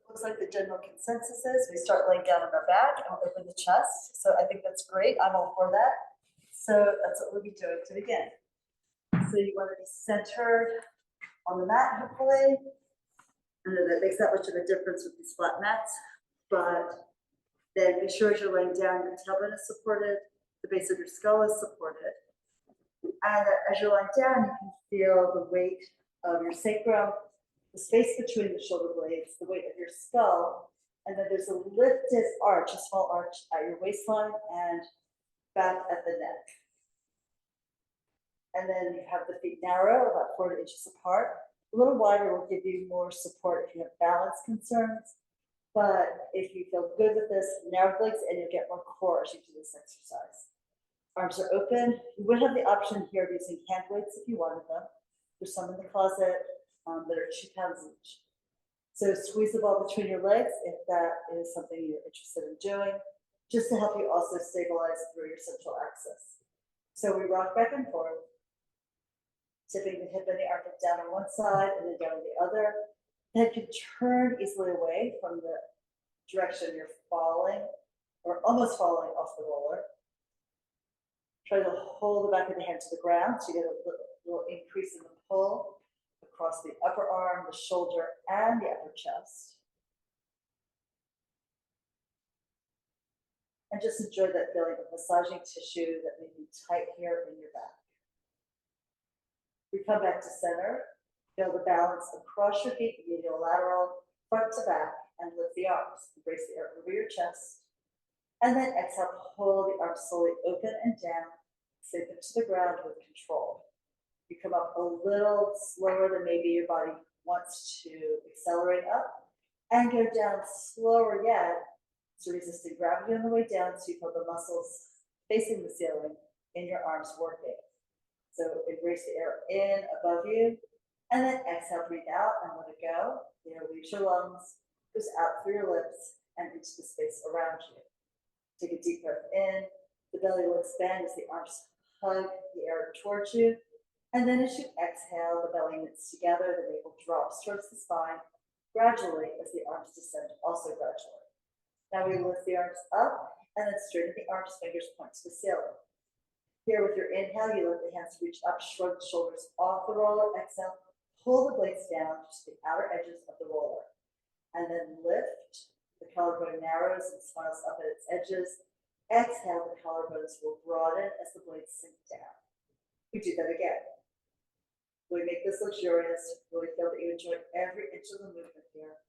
looks like the general consensus is we start laying down on our back and we'll open the chest. So I think that's great. I'm all for that. So that's what we'll be doing to begin. So you want to be centered on the mat, hopefully. I know that makes that much of a difference with these flat mats, but then be sure as you're laying down, your tailbone is supported, the base of your skull is supported. And as you're lying down, you can feel the weight of your sacrum, the space between the shoulder blades, the weight of your skull, and then there's a lifted arch, a small arch at your waistline and back at the neck. And then you have the feet narrow, about 4 inches apart. A little wider will give you more support if you have balance concerns. But if you feel good with this, narrow legs, and you'll get more core as you do this exercise. Arms are open. You would have the option here of using hand weights if you wanted them. There's some in the closet that are 2 pounds each. So squeeze the ball between your legs if that is something you're interested in doing, just to help you also stabilize through your central axis. So we rock back and forth, tipping the hip and the armpit down on one side and then down on the other. Head can turn easily away from the direction you're falling or almost falling off the roller. Try to hold the back of the hand to the ground so you get a little increase in the pull across the upper arm, the shoulder, and the upper chest. And just enjoy that feeling of massaging tissue that may be tight here in your back. We come back to center, feel the balance across your feet, medial lateral, front to back, and lift the arms. Embrace the air over your chest. And then exhale, pull the arms slowly open and down, sink them to the ground with control. You come up a little slower than maybe your body wants to accelerate up, and go down slower yet, so resisting gravity on the way down, so you feel the muscles facing the ceiling in your arms working. So embrace the air in above you, and then exhale, breathe out and let it go. The air leaves your lungs, goes out through your lips and into the space around you. Take a deep breath in, the belly will expand as the arms hug the air towards you. And then as you exhale, the belly knits together, the navel drops towards the spine, gradually as the arms descend, also gradually. Now we lift the arms up and then straighten the arms, fingers point to the ceiling. Here with your inhale, you let the hands reach up, shrug the shoulders off the roller, exhale, pull the blades down to the outer edges of the roller. And then lift, the collarbone narrows and smiles up at its edges. Exhale, the collarbones will broaden as the blades sink down. We do that again. We make this luxurious, really feel that you enjoy every inch of the movement here.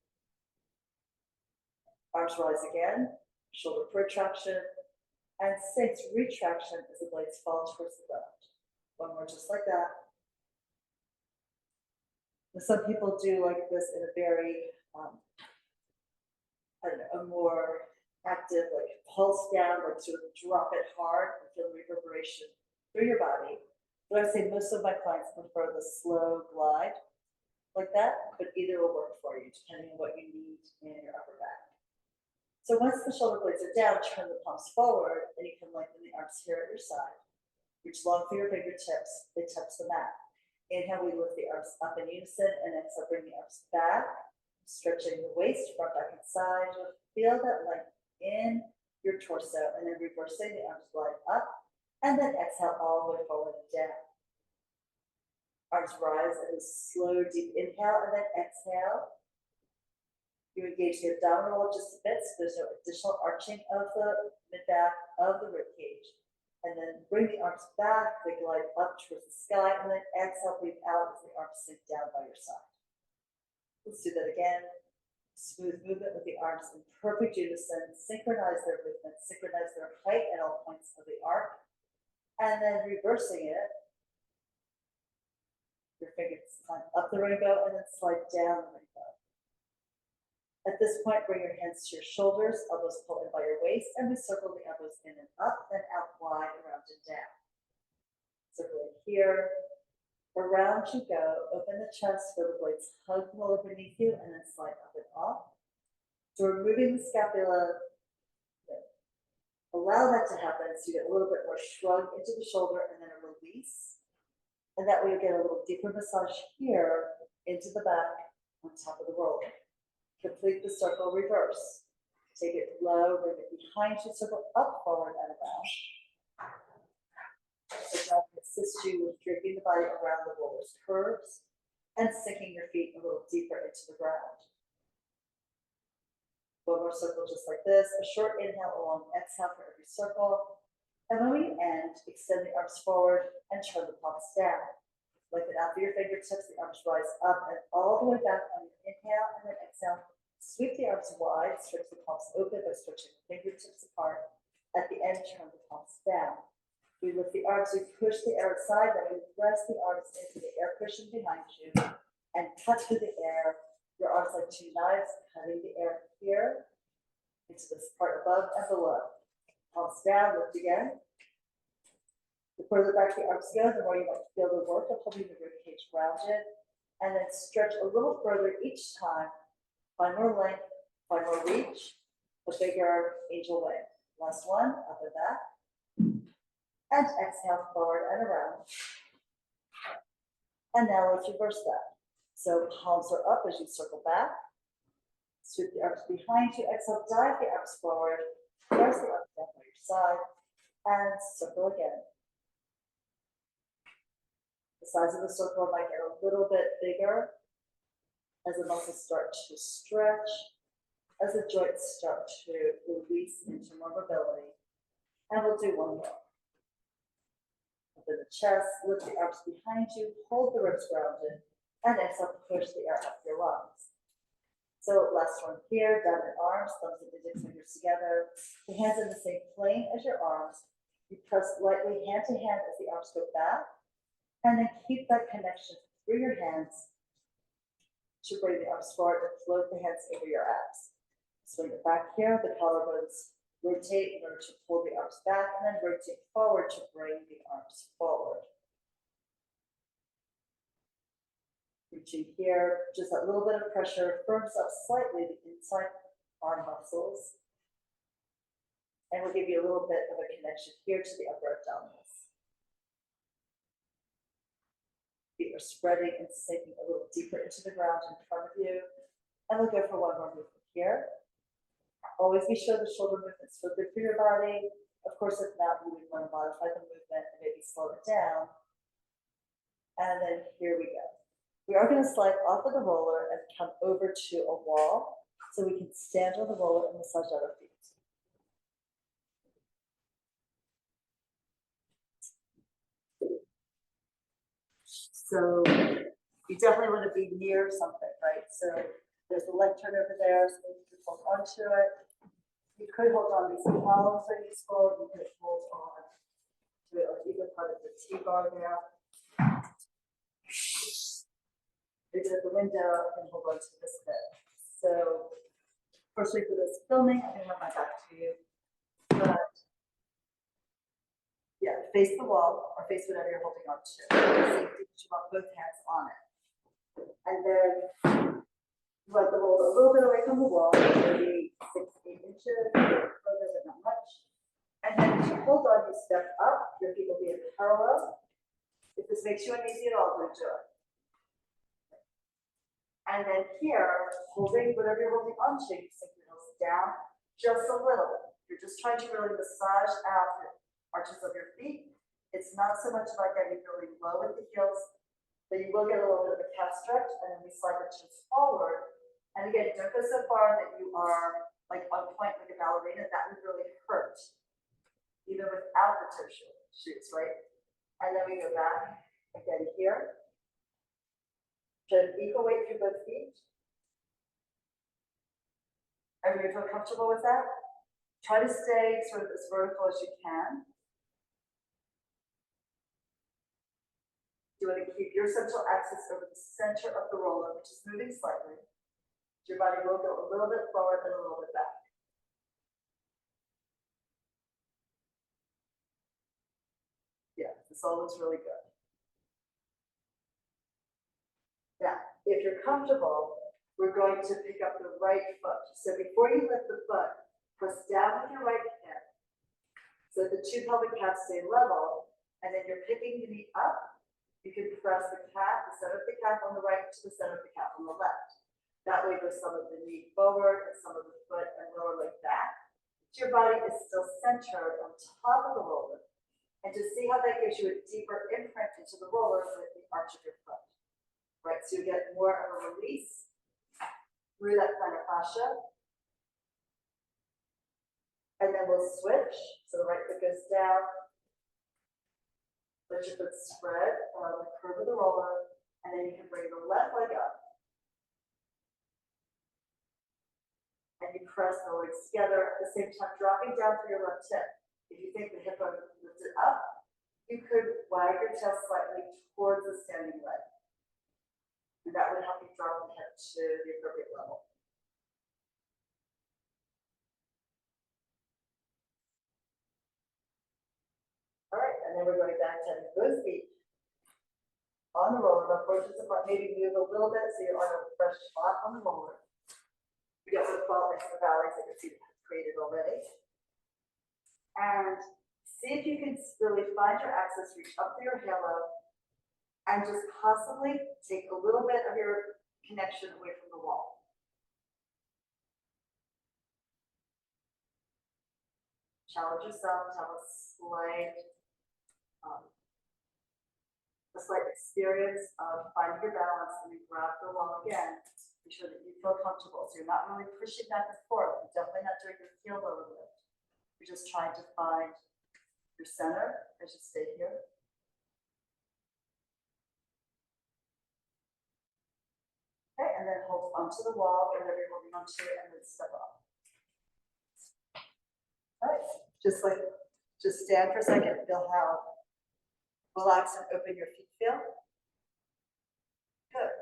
Arms rise again, shoulder protraction, and sinks retraction as the blades fall towards the ground. One more just like that. And some people do like this in a very, I don't know, a more active, like pulse down, like sort of drop it hard and feel reverberation through your body. But I would say most of my clients prefer the slow glide like that, but either will work for you depending on what you need in your upper back. So once the shoulder blades are down, turn the palms forward, and you can lengthen the arms here at your side. Reach long through your fingertips, they touch the mat. Inhale, we lift the arms up in unison, and exhale, bring the arms back, stretching the waist, front, back, and side. You'll feel that length in your torso, and then reversing the arms glide up, and then exhale all the way forward and down. Arms rise in a slow, deep inhale, and then exhale. You engage the abdominal wall just a bit, so there's no additional arching of the mid-back of the rib cage. And then bring the arms back, they glide up towards the sky, and then exhale, breathe out as the arms sink down by your side. Let's do that again. Smooth movement with the arms in perfect unison, synchronize their movement, synchronize their height at all points of the arc, and then reversing it. Your fingers climb up the rainbow and then slide down the rainbow. At this point, bring your hands to your shoulders, elbows pull in by your waist, and we circle the elbows in and up, then out wide, around and down. Circling here. Around you go, open the chest, feel the blades hug the lower beneath you, and then slide up and off. So we're moving the scapula. Allow that to happen so you get a little bit more shrug into the shoulder and then a release. And that way you get a little deeper massage here into the back on top of the roller. Complete the circle reverse. Take it low, bring it behind you, circle up, forward, and around. So that can assist you with draping the body around the roller's curves and sinking your feet a little deeper into the ground. One more circle just like this, a short inhale, a long exhale for every circle. And when we end, extend the arms forward and turn the palms down. Lengthen out through your fingertips, the arms rise up and all the way back on your inhale, and then exhale. Sweep the arms wide, stretch the palms open by stretching the fingertips apart. At the end, turn the palms down. We lift the arms, we push the air aside, then we press the arms into the air cushion behind you and cut through the air. Your arms like two knives, cutting the air here into this part above and below. Palms down, lift again. The further back the arms go, the more you might feel the work of holding the ribcage rounded. And then stretch a little further each time. Find more length, find more reach, a bigger angel wing. Last one, up and back. And exhale forward and around. And now let's reverse that. So palms are up as you circle back. Sweep the arms behind you. Exhale, dive the arms forward. Press the arms down by your side. And circle again. The size of the circle might get a little bit bigger as the muscles start to stretch, as the joints start to release into more mobility. And we'll do one more. Open the chest, lift the arms behind you, hold the ribs grounded, and exhale, push the air up your lungs. So last one here, dominant arms, thumbs and index fingers together, the hands in the same plane as your arms. You press lightly hand to hand as the arms go back, and then keep that connection through your hands to bring the arms forward and float the hands over your abs. Swing it back here, the collarbones rotate in order to pull the arms back, and then rotate forward to bring the arms forward. Reaching here, just a little bit of pressure firms up slightly the inside arm muscles. And we'll give you a little bit of a connection here to the upper abdominals. Feet are spreading and sinking a little deeper into the ground in front of you. And we'll go for one more movement here. Always be sure the shoulder movements feel good for your body. Of course, if not, you would want to modify the movement and maybe slow it down. And then here we go. We are going to slide off of the roller and come over to a wall so we can stand on the roller and massage out our feet. So you definitely want to be near something, right? So there's a lectern over there, so you can hold onto it. You could hold on these columns are useful. You could hold on to it, like either part of the T-bar there. Maybe at the window and hold on to this bit. So, fortunately for this filming, I'm going to have my back to you. But yeah, face the wall or face whatever you're holding on to. You want both hands on it. And then you want the roller a little bit away from the wall, maybe 6 to 8 inches, further but not much. And then as you hold on, you step up, your feet will be in parallel. If this makes you uneasy at all, don't do it. And then here, holding whatever you're holding on to, you sink your heels down just a little. You're just trying to really massage out the arches of your feet. It's not so much about getting really low at the heels, but you will get a little bit of a calf stretch, and then we slide the chins forward. And again, don't go so far that you are like on point like a ballerina. That would really hurt, even without the toe shoes, right? And then we go back again here. Should equal weight through both feet. Are you feel comfortable with that? Try to stay sort of as vertical as you can. You want to keep your central axis over the center of the roller, which is moving slightly. Your body will go a little bit forward and a little bit back. Yeah, this all looks really good. Now, if you're comfortable, we're going to pick up the right foot. So before you lift the foot, press down with your right hip so the two pelvic calves stay level, and then you're picking the knee up. You can press the calf, the center of the calf on the right to the center of the calf on the left. That way there's some of the knee forward and some of the foot and lower leg back. So your body is still centered on top of the roller. And to see how that gives you a deeper imprint into the roller with the arch of your foot. Right, so you get more of a release through that plantar fascia. And then we'll switch. So the right foot goes down. Let your foot spread around the curve of the roller. And then you can bring the left leg up. And you press the legs together at the same time, dropping down through your left hip. If you think the hip bone lifted up, you could wag your tail slightly towards the standing leg. And that would help you drop the hip to the appropriate level. All right, and then we're going back to both feet on the roller, but push this apart, maybe move a little bit so you're on a fresh spot on the roller. You get what fall into the valleys that your feet have created already. And see if you can really find your axis, reach up through your halo, and just possibly take a little bit of your connection away from the wall. Challenge yourself to have a slight experience of finding your balance and then grab the wall again. Be sure that you feel comfortable. So you're not really pushing back and forth. You're definitely not doing your heel over lift. You're just trying to find your center as you stay here. Okay, and then hold onto the wall, whatever you're holding onto, and then step up. All right, just stand for a second, feel how relaxed and open your feet feel. Good.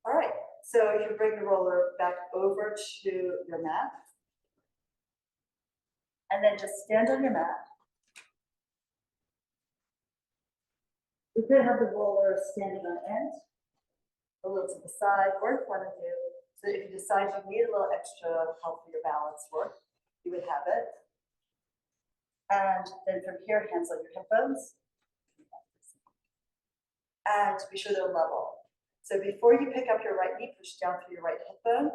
All right, so you can bring the roller back over to your mat. And then just stand on your mat. You could have the roller standing on end, a little to the side, or in front of you. So if you decide you need a little extra help for your balance work, you would have it. And then from here, hands on your hip bones. And be sure they're level. So before you pick up your right knee, push down through your right hip bone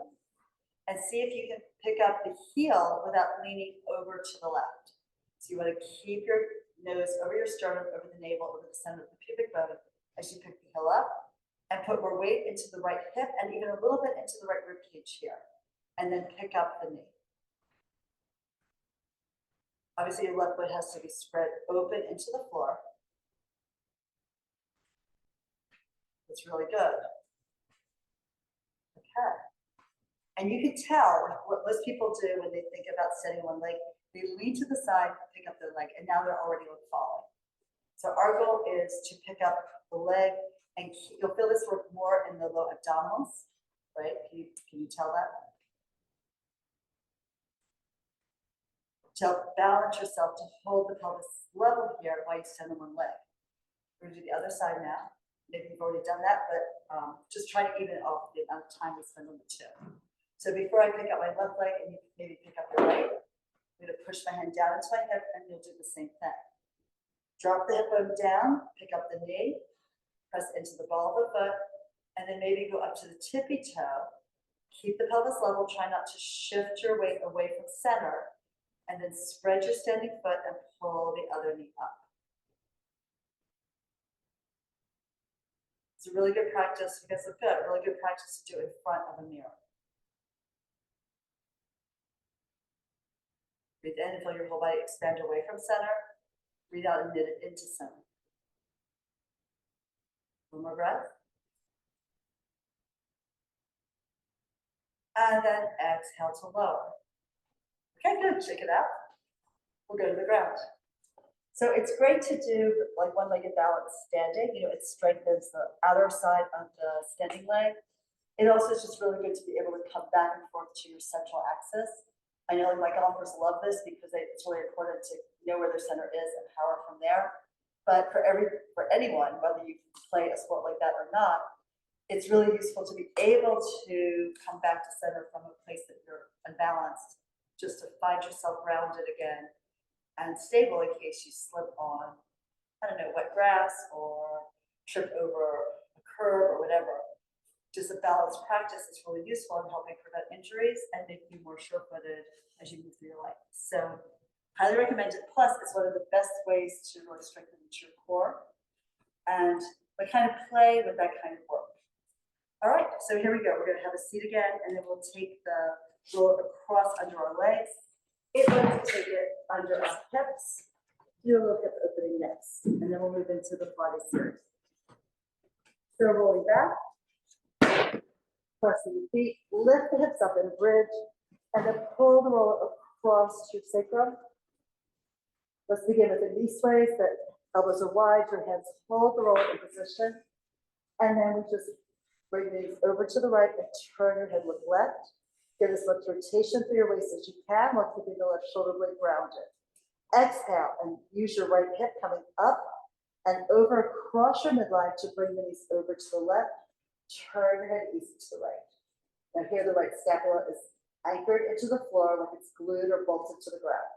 and see if you can pick up the heel without leaning over to the left. So you want to keep your nose over your sternum, over the navel, over the center of the pubic bone as you pick the heel up, and put more weight into the right hip and even a little bit into the right rib cage here. And then pick up the knee. Obviously, your left foot has to be spread open into the floor. It's really good. Okay. And you can tell what most people do when they think about setting one leg, they lean to the side, pick up their leg, and now they're already falling. So our goal is to pick up the leg, and you'll feel this work more in the low abdominals, right? Can you tell that? To balance yourself, to hold the pelvis level here while you stand on one leg. We're going to do the other side now. Maybe you've already done that, but just try to even it off the amount of time we spend on the two. So before I pick up my left leg and you maybe pick up your right, I'm going to push my hand down into my hip and you'll do the same thing. Drop the hip bone down, pick up the knee, press into the ball of the foot, and then maybe go up to the tippy toe. Keep the pelvis level, try not to shift your weight away from center, and then spread your standing foot and pull the other knee up. It's a really good practice. You guys look good. Really good practice to do in front of a mirror. Breathe in and feel your whole body expand away from center. Breathe out and knit it into center. One more breath. And then exhale to lower. Okay, good. Shake it out. We'll go to the ground. So it's great to do like one-legged balance standing. You know, it strengthens the outer side of the standing leg. It also is just really good to be able to come back and forth to your central axis. I know my golfers love this because it's really important to know where their center is and power from there. But for anyone, whether you play a sport like that or not, it's really useful to be able to come back to center from a place that you're unbalanced, just to find yourself rounded again and stable in case you slip on, I don't know, wet grass or trip over a curb or whatever. just a balance practice. It's really useful in helping prevent injuries and making you more sure-footed as you move through your life. So highly recommend it. Plus, it's one of the best ways to really strengthen your core. And we kind of play with that kind of work. All right, so here we go. We're going to have a seat again, and then we'll take the roll across under our legs. It likes to take it under our hips. Do a little hip opening next, and then we'll move into the Pilates series. So rolling back, pressing the feet, lift the hips up in a bridge, and then pull the roller across your sacrum. Let's begin with the knee sways, that elbows are wide, your hands hold the roller in position, and then we just bring these over to the right and turn your head look left. Get as much rotation through your waist as you can while keeping the left shoulder blade grounded. Exhale and use your right hip coming up and over across your midline to bring the knees over to the left. Turn your head easy to the right. Now here the right scapula is anchored into the floor like it's glued or bolted to the ground.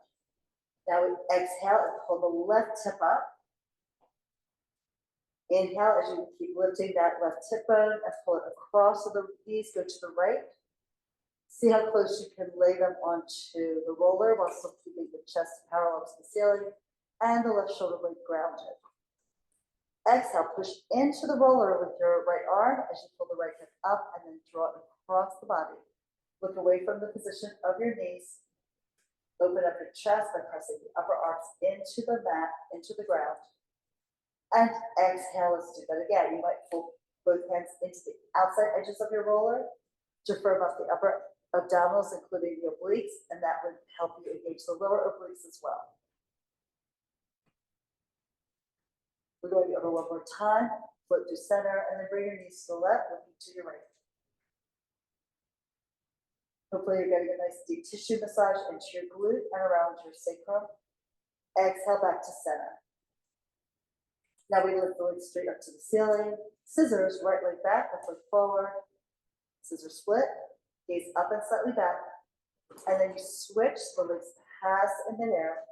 Now we exhale and pull the left hip up. Inhale as you keep lifting that left hip bone and pull it across so the knees go to the right. See how close you can lay them onto the roller while still keeping the chest parallel to the ceiling and the left shoulder blade grounded. Exhale, push into the roller with your right arm as you pull the right hip up and then draw it across the body. Look away from the position of your knees. Open up your chest by pressing the upper arms into the mat, into the ground. And exhale, let's do that again. You might pull both hands into the outside edges of your roller to firm up the upper abdominals, including the obliques, and that would help you engage the lower obliques as well. We're going over one more time. Float to center, and then bring your knees to the left, looking to your right. Hopefully you're getting a nice deep tissue massage into your glute and around your sacrum. Exhale back to center. Now we lift the legs straight up to the ceiling. Scissors, right leg back, left leg forward. Scissor split, gaze up and slightly back. And then you switch, the legs pass in midair.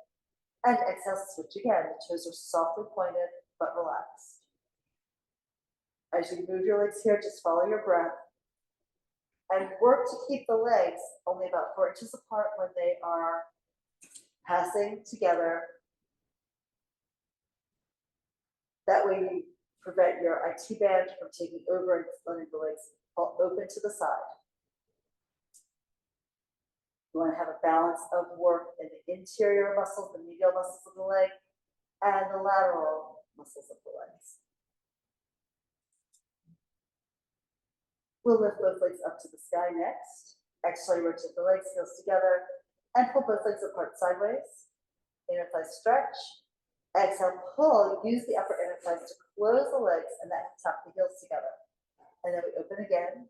And exhale, switch again. The toes are softly pointed, but relaxed. As you move your legs here, just follow your breath. And work to keep the legs only about 4 inches apart when they are passing together. That way you prevent your IT band from taking over and letting the legs fall open to the side. You want to have a balance of work in the interior muscles, the medial muscles of the leg, and the lateral muscles of the legs. We'll lift both legs up to the sky next. Exhale, rotate the legs, heels together, and pull both legs apart sideways. Inner thigh stretch. Exhale, pull, use the upper inner thighs to close the legs and then tap the heels together. And then we open again,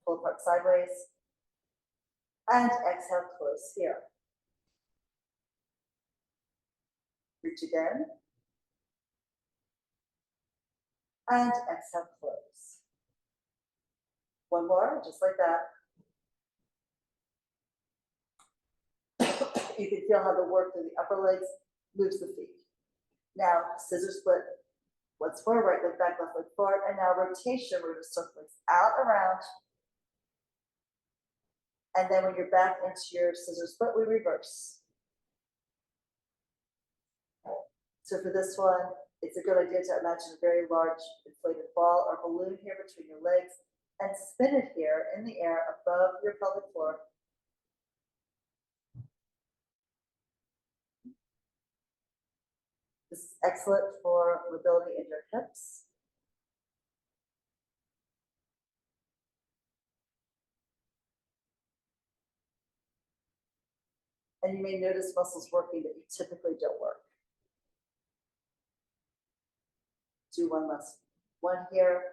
pull apart sideways, and exhale, close here. Reach again, and exhale, close. One more, just like that. You can feel how the work through the upper legs moves the feet. Now, scissor split, once forward, right leg back, left leg forward, and now rotation, we're going to circle legs out around. And then when you're back into your scissor split, we reverse. So for this one, it's a good idea to imagine a very large inflated ball or balloon here between your legs and spin it here in the air above your pelvic floor. This is excellent for mobility in your hips. And you may notice muscles working that you typically don't work. Do one last one here.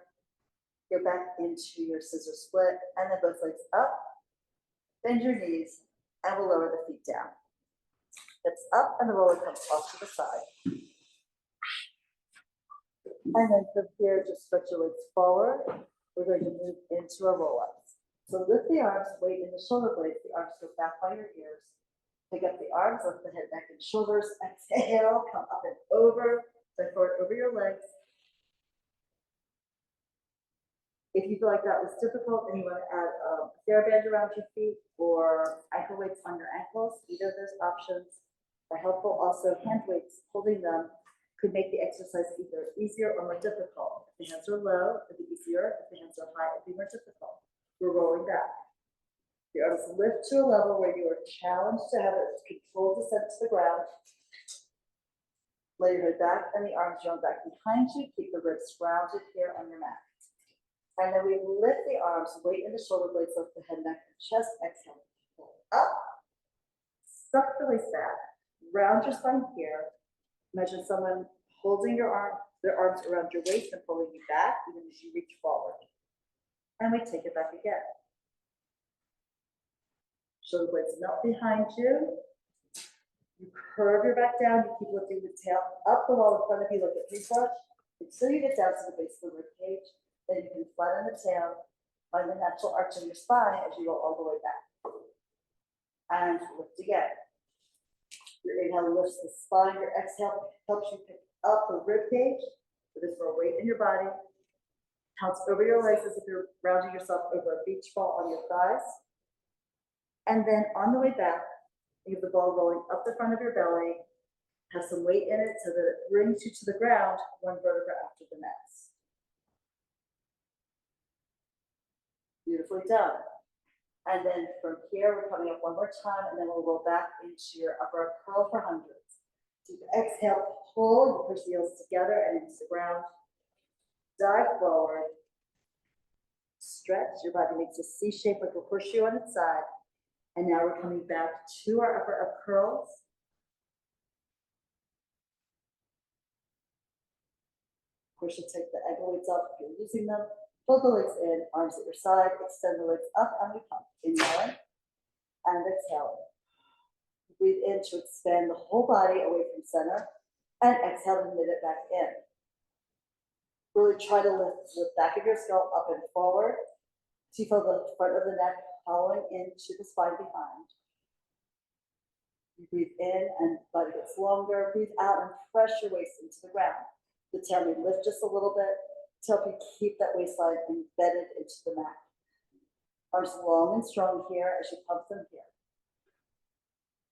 Go back into your scissor split and then both legs up. Bend your knees and we'll lower the feet down. Hips up and the roller comes off to the side. And then from here, just stretch your legs forward. We're going to move into our roll-ups. So lift the arms, weight in the shoulder blades. The arms go back by your ears. Pick up the arms, lift the head, neck, and shoulders. Exhale, come up and over. Bend forward over your legs. If you feel like that was difficult and you want to add a TheraBand around your feet or ankle weights on your ankles, either of those options are helpful. Also, hand weights, holding them could make the exercise either easier or more difficult. If the hands are low, it'd be easier. If the hands are high, it'd be more difficult. We're rolling back. The arms lift to a level where you are challenged to have a controlled descent to the ground. Lay your head back and the arms drawn back behind you. Keep the ribs rounded here on your mat. And then we lift the arms, weight in the shoulder blades, lift the head, neck, and chest. Exhale. Pull up. Suck the waist back. Round your spine here. Imagine someone holding their arms around your waist and pulling you back, even as you reach forward. And we take it back again. Shoulder blades melt behind you. You curve your back down. You keep lifting the tail up the wall in front of you like a paintbrush until you get down to the base of the rib cage. Then you can flatten the tail, find the natural arch in your spine as you go all the way back. And lift again. Your inhale lifts the spine, your exhale helps you pick up the rib cage. It is more weight in your body. Pounce over your legs as if you're rounding yourself over a beach ball on your thighs. And then on the way back, you have the ball rolling up the front of your belly, have some weight in it so that it brings you to the ground, one vertebra after the next. Beautifully done. And then from here, we're coming up one more time, and then we'll roll back into your upper curl for hundreds. Deep exhale, pull, you push the heels together and into the ground. Dive forward. Stretch, your body makes a C shape like a horseshoe on its side. And now we're coming back to our upper up curls. Of course, you'll take the ankle weights up if you're using them. Pull the legs in, arms at your side, extend the legs up and we pump. Inhaling and exhaling. Breathe in to expand the whole body away from center and exhale to knit it back in. Really try to lift the back of your skull up and forward. So you feel the front of the neck following into the spine behind. You breathe in and the body gets longer. Breathe out and press your waist into the ground. The tail may lift just a little bit to help you keep that waistline embedded into the mat. Arms long and strong here as you pump them here.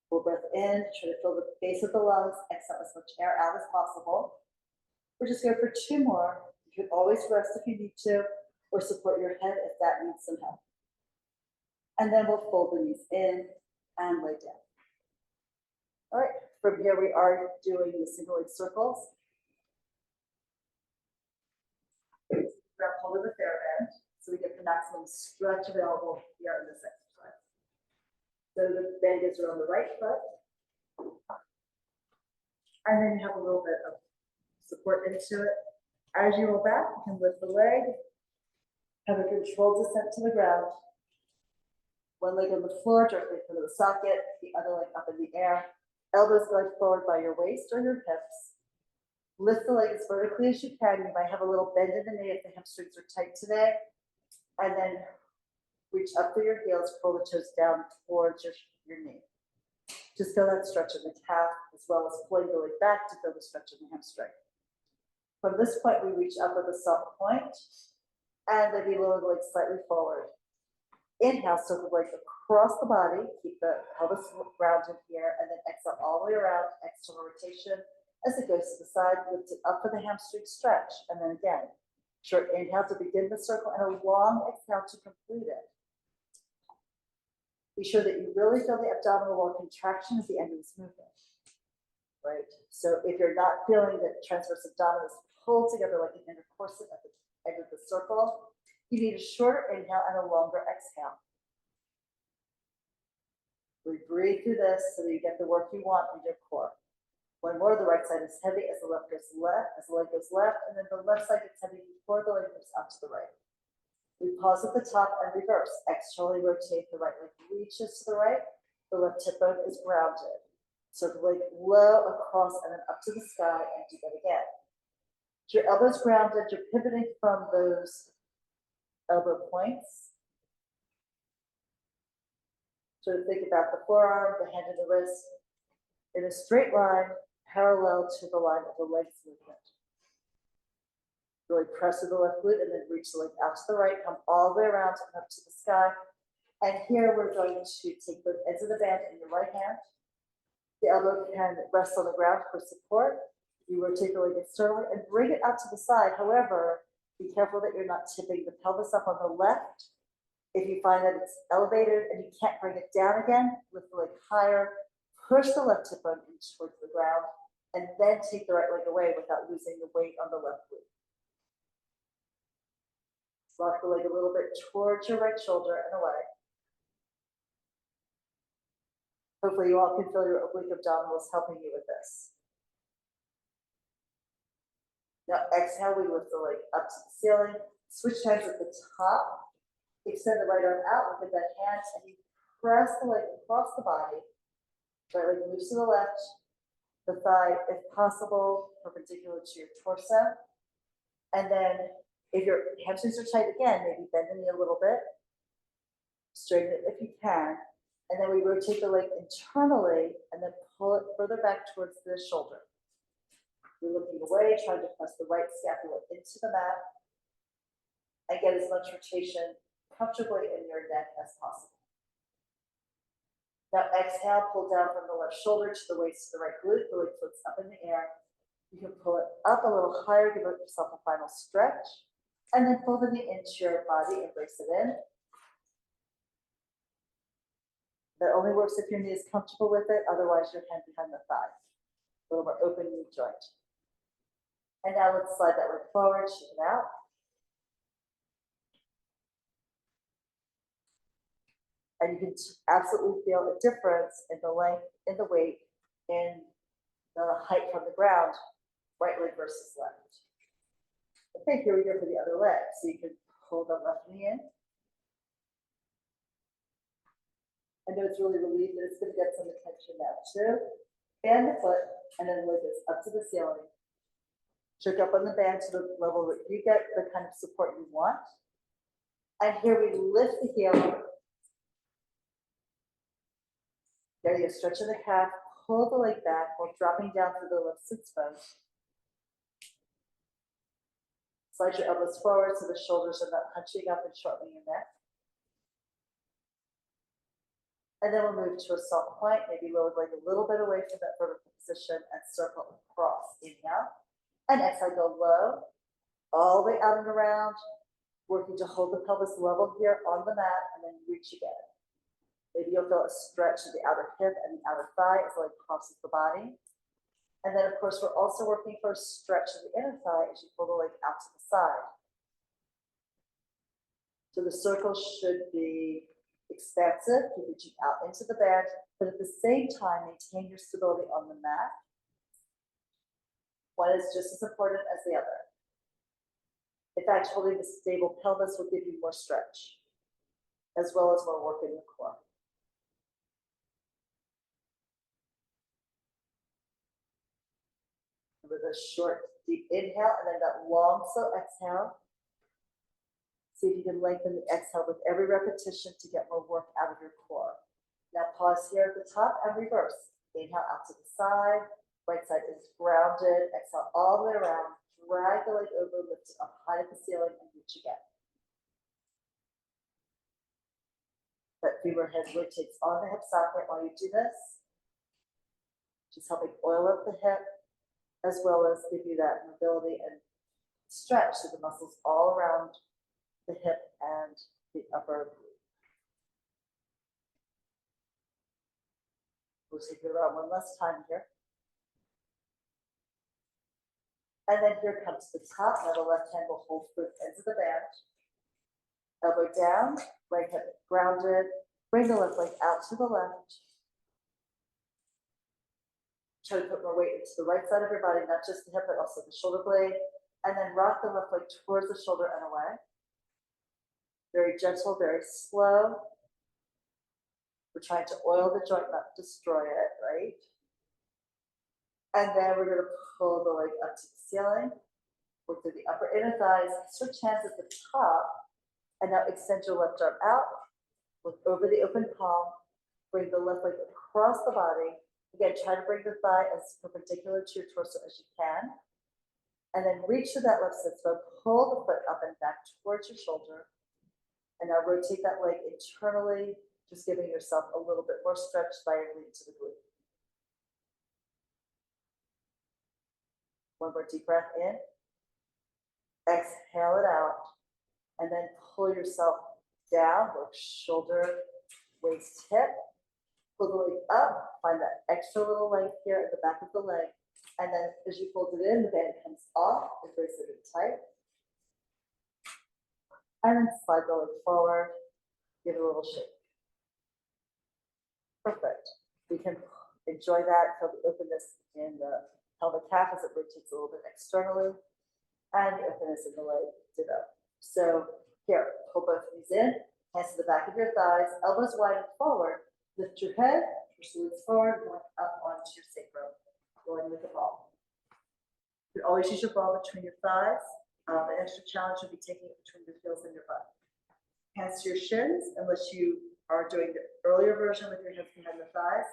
Full breath in, try to fill the base of the lungs, exhale as much air out as possible. We're just going for 2 more. You can always rest if you need to, or support your head if that needs some help. And then we'll fold the knees in and lay down. All right, from here we are doing the single leg circles. Grab hold of the TheraBand so we get the maximum stretch available here in this exercise. So the band is on the right foot. And then you have a little bit of support into it. As you roll back, you can lift the leg, have a controlled descent to the ground. One leg on the floor directly in front of the socket, the other leg up in the air. Elbows going forward by your waist or your hips. Lift the leg as vertically as you can. You might have a little bend in the knee if the hamstrings are tight today. And then reach up through your heels, pull the toes down towards your knee. Just feel that stretch in the calf, as well as pulling the leg back to feel the stretch in the hamstring. From this point, we reach up with a soft point, and then we lower the leg slightly forward. Inhale, circle the leg across the body, keep the pelvis rounded here, and then exhale all the way around, external rotation. As it goes to the side, lift it up for the hamstring stretch, and then again. Short inhale to begin the circle, and a long exhale to complete it. Be sure that you really feel the abdominal wall contraction at the end of this movement. Right? So if you're not feeling that transverse abdominis pull together like an inner corset at the end of the circle, you need a shorter inhale and a longer exhale. We breathe through this so that you get the work you want in your core. One more, the right side is heavy as the left goes left, as the leg goes left, and then the left side gets heavy before the leg moves up to the right. We pause at the top and reverse. Externally rotate, the right leg reaches to the right, the left hip bone is grounded. So the leg low across and then up to the sky, and do that again. Your elbows grounded, you're pivoting from those elbow points. So think about the forearm, the hand and the wrist in a straight line, parallel to the line of the legs movement. Really press with the left glute and then reach the leg out to the right, come all the way around and up to the sky. And here we're going to take the ends of the band in your right hand. The elbow can rest on the ground for support. You rotate the leg externally and bring it out to the side. However, be careful that you're not tipping the pelvis up on the left. If you find that it's elevated and you can't bring it down again, lift the leg higher, push the left hip bone in towards the ground, and then take the right leg away without losing the weight on the left glute. Lock the leg a little bit towards your right shoulder and away. Hopefully you all can feel your oblique abdominals helping you with this. Now exhale, we lift the leg up to the ceiling. Switch hands at the top. Extend the right arm out, look at that hand, and you press the leg across the body. Right leg moves to the left, the thigh, if possible, perpendicular to your torso. And then if your hamstrings are tight again, maybe bend the knee a little bit. Straighten it if you can. And then we rotate the leg internally and then pull it further back towards the shoulder. You're looking away, trying to press the right scapula into the mat and get as much rotation comfortably in your neck as possible. Now exhale, pull down from the left shoulder to the waist to the right glute. The leg floats up in the air. You can pull it up a little higher, give yourself a final stretch, and then pull the knee into your body, embrace it in. That only works if your knee is comfortable with it, otherwise your hand behind the thigh. A little more open knee joint. And now let's slide that leg forward, shoot it out. And you can absolutely feel a difference in the length, in the weight, in the height from the ground, right leg versus left. Okay, here we go for the other leg. So you can pull the left knee in. I know it's really relieved that it's going to get some attention now too. Bend the foot and then lift this up to the ceiling. Jerk up on the band to the level that you get the kind of support you want. And here we lift the heel. There you go, stretch in the calf, pull the leg back while dropping down through the left sits bone. Slide your elbows forward so the shoulders are not hunching up and shortening your neck. And then we'll move to a soft plank, maybe lower the leg a little bit away from that vertical position and circle across. Inhale and exhale, go low, all the way out and around, working to hold the pelvis level here on the mat and then reach again. Maybe you'll feel a stretch of the outer hip and the outer thigh as the leg crosses the body. And then of course, we're also working for a stretch of the inner thigh as you pull the leg out to the side. So the circle should be expansive, reaching out into the band, but at the same time, maintain your stability on the mat. One is just as important as the other. In fact, holding the stable pelvis will give you more stretch, as well as more work in the core. With a short, deep inhale, and then that long, slow exhale. See if you can lengthen the exhale with every repetition to get more work out of your core. Now pause here at the top and reverse. Inhale out to the side. Right side is grounded. Exhale all the way around. Drag the leg over, lift it up high at the ceiling, and reach again. That femur head rotates on the hip socket while you do this. Just helping oil up the hip, as well as give you that mobility and stretch to the muscles all around the hip and the upper glute. We'll take it around one last time here. And then here comes the top. Now the left hand will hold both ends of the band. Elbow down, right hip grounded. Bring the left leg out to the left. Try to put more weight into the right side of your body, not just the hip, but also the shoulder blade. And then rock the left leg towards the shoulder and away. Very gentle, very slow. We're trying to oil the joint, not destroy it, right? And then we're going to pull the leg up to the ceiling. Work through the upper inner thighs. Switch hands at the top. And now extend your left arm out. Look over the open palm. Bring the left leg across the body. Again, try to bring the thigh as perpendicular to your torso as you can. And then reach to that left sit bone, pull the foot up and back towards your shoulder. And now rotate that leg internally, just giving yourself a little bit more stretch by a lean to the glute. One more deep breath in. Exhale it out. And then pull yourself down, work shoulder, waist, hip. Pull the leg up, find that extra little length here at the back of the leg. And then as you fold it in, the band comes off, embrace it in tight. And then slide the leg forward, give it a little shake. Perfect. We can enjoy that, feel the openness in the pelvic calf as it rotates a little bit externally, and the openness in the leg, ditto. So here, pull both knees in, hands to the back of your thighs, elbows wide and forward, lift your head, push the legs forward, going up onto your sacrum, going with the ball. You can always use your ball between your thighs. The extra challenge would be taking it between your heels and your butt. Hands to your shins, unless you are doing the earlier version with your hands behind the thighs.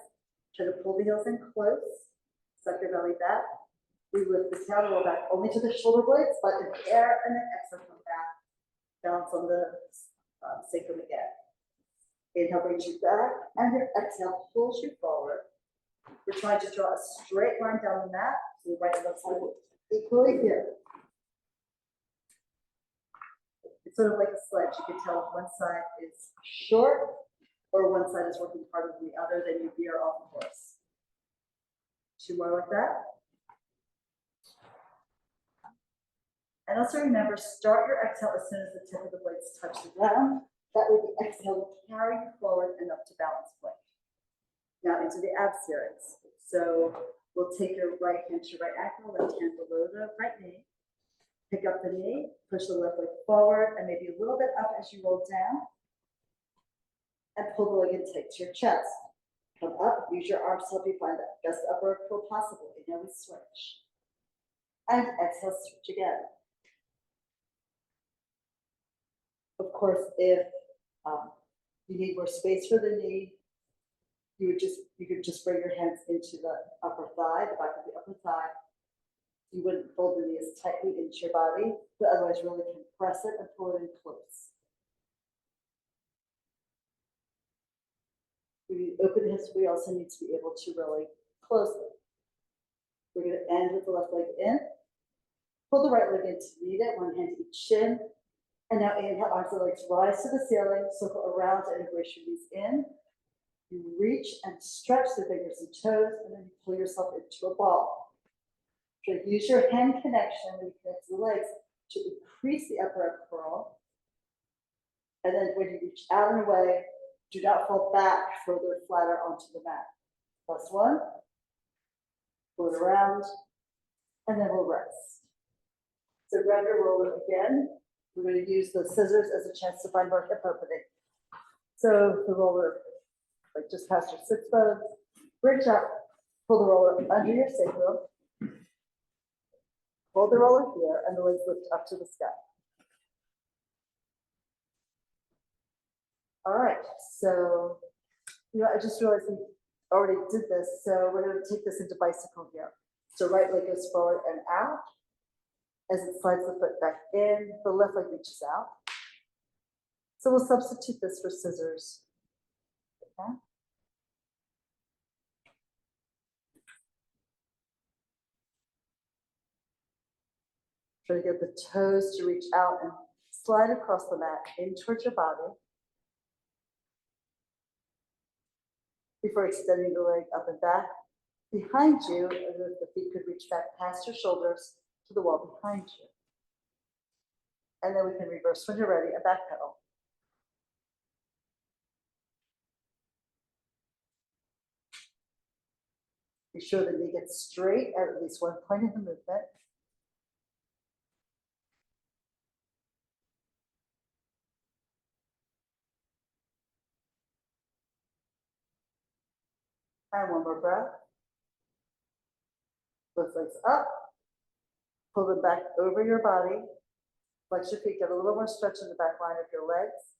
Try to pull the heels in close, suck your belly back. We lift the tail, roll back only to the shoulder blades, but in the air, and then exhale, come back. Balance on the sacrum again. Inhale brings you back, and your exhale pulls you forward. We're trying to draw a straight line down the mat, so the right and left side equally here. It's sort of like a sledge. You can tell if one side is short or one side is working harder than the other, then you veer off the course. Two more like that. And also remember, start your exhale as soon as the tip of the blades touch the ground. That way the exhale will carry you forward and up to balance point. Now into the ab series. So we'll take your right hand to your right ankle, left hand below the right knee. Pick up the knee, push the left leg forward, and maybe a little bit up as you roll down. And pull the leg in tight to your chest. Come up, use your arms to help you find that best upward pull possible. Inhale, we switch. And exhale, switch again. Of course, if you need more space for the knee, you could just bring your hands into the upper thigh, the back of the upper thigh. You wouldn't fold the knee as tightly into your body, but otherwise really compress it and pull it in close. We open hips, we also need to be able to really close it. We're going to end with the left leg in. Pull the right leg in to meet it, one hand to each shin. And now inhale, arms and legs rise to the ceiling, circle around to embrace your knees in. You reach and stretch the fingers and toes, and then you pull yourself into a ball. So use your hand connection when you connect to the legs to increase the upper arm curl. And then when you reach out and away, do not fall back further flatter onto the mat. Plus one, pull it around, and then we'll rest. So grab your roller again. We're going to use the scissors as a chance to find more hip opening. So the roller, like just past your sits bones, bridge up, pull the roller under your sacrum, hold the roller here, and the legs lift up to the sky. All right, so I just realized we already did this, so we're going to take this into bicycle here. So right leg goes forward and out. As it slides the foot back in, the left leg reaches out. So we'll substitute this for scissors. Okay. Try to get the toes to reach out and slide across the mat in towards your body. Before extending the leg up and back. Behind you, the feet could reach back past your shoulders to the wall behind you. And then we can reverse when you're ready, a back pedal. Be sure the knee gets straight at least one point in the movement. And one more breath. Lift legs up. Pull them back over your body. Flex your feet, get a little more stretch in the back line of your legs.